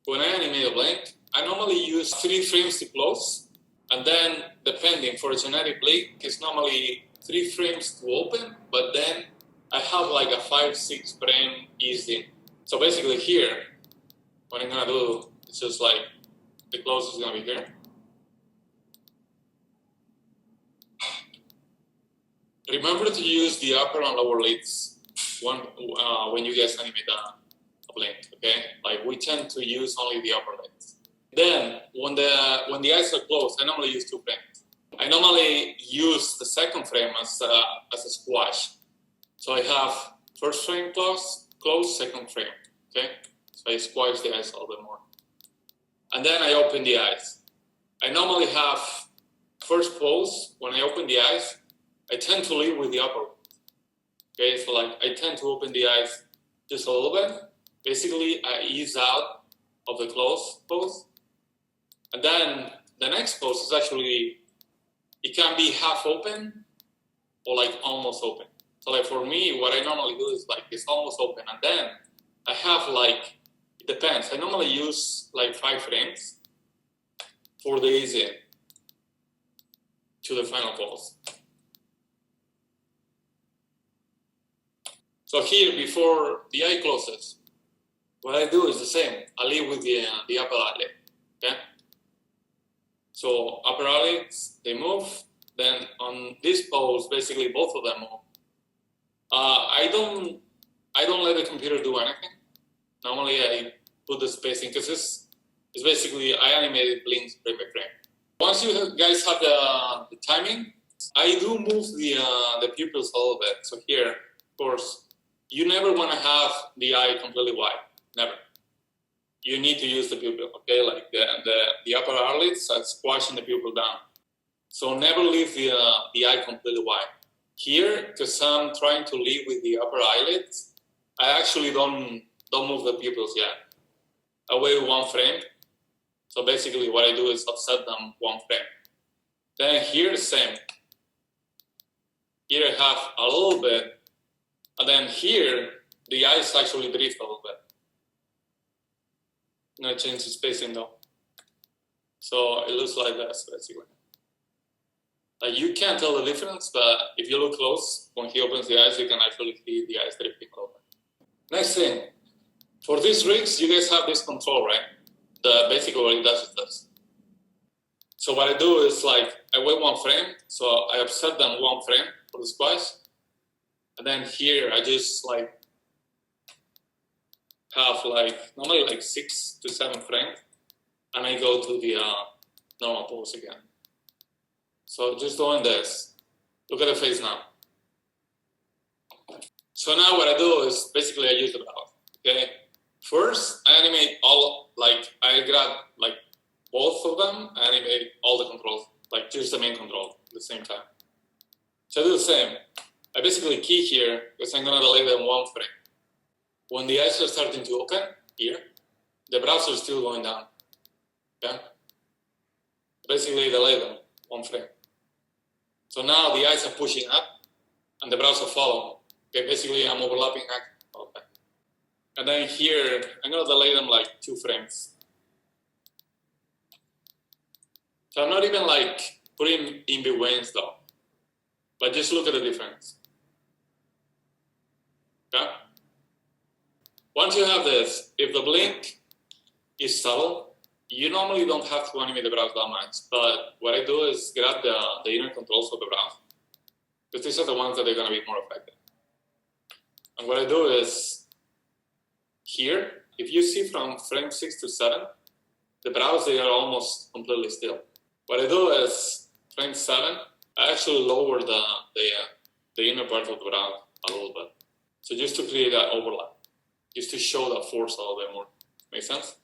when I animate a blink, I normally use 3 frames to close, and then depending for a generic blink, it's normally 3 frames to open, but then I have like a 5-6 frame eased in. So basically here, what I'm gonna do is just like the close is gonna be here. Remember to use the upper and lower lids when you guys animate a blink, okay? Like we tend to use only the upper lids. Then when the eyes are closed, I normally use 2 frames. I normally use the second frame as a squash. So I have first frame close, second frame, okay? So I squash the eyes a little bit more. And then I open the eyes. I normally have first pose, when I open the eyes, I tend to leave with the upper one. Okay, so like I tend to open the eyes just a little bit. Basically, I ease out of the close pose. And then the next pose is actually, it can be half open or like almost open. So like for me, what I normally do is like it's almost open. And then I have like, it depends. I normally use like 5 frames for the ease in to the final pose. So here, before the eye closes, what I do is the same. I leave with the upper eyelid, okay? So upper eyelids, they move. Then on this pose, basically both of them move. I don't let the computer do anything. Normally I put the spacing because it's basically I animated blinks frame by frame. Once you guys have the timing, I do move the pupils a little bit. So here, of course, you never want to have the eye completely wide. Never. You need to use the pupil, okay? Like the upper eyelids are squashing the pupil down. So never leave the eye completely wide. Here, because I'm trying to leave with the upper eyelids, I actually don't move the pupils yet. I wait 1 frame. So basically what I do is offset them 1 frame. Then here, same. Here I have a little bit. And then here, the eyes actually drift a little bit. I'm gonna change the spacing though. So it looks like this, basically. Like you can't tell the difference, but if you look close, when he opens the eyes, you can actually see the eyes drifting a little bit. Next thing, for these rigs, you guys have this control, right? Basically what it does is this. So what I do is like, I wait 1 frame, so I offset them 1 frame for the squash. And then here, I just like have like, normally like 6 to 7 frames. And I go to the normal pose again. So just doing this. Look at the face now. So now what I do is basically I use the valve, okay? First, I animate all, like I grab like both of them, I animate all the controls, like just the main control at the same time. So I do the same. I basically key here because I'm gonna delay them 1 frame. When the eyes are starting to open, here, the brows are still going down, okay? Basically delay them 1 frame. So now the eyes are pushing up and the brows are following. Okay, basically I'm overlapping act. Okay. And then here, I'm gonna delay them like 2 frames. So I'm not even like putting in betweens though, but just look at the difference. Okay? Once you have this, if the blink is subtle, you normally don't have to animate the brows that much, but what I do is grab the inner controls of the brows, because these are the ones that are going to be more effective. And what I do is, here, if you see from frame 6 to 7, the brows, they are almost completely still. What I do is, frame 7, I actually lower the inner part of the brow a little bit. So just to create that overlap, just to show that force a little bit more. Make sense?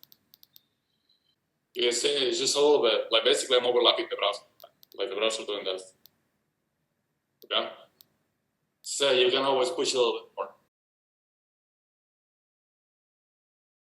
You can see it's just a little bit, like basically I'm overlapping the brows, like the brows are doing this. Okay? So you can always push a little bit more.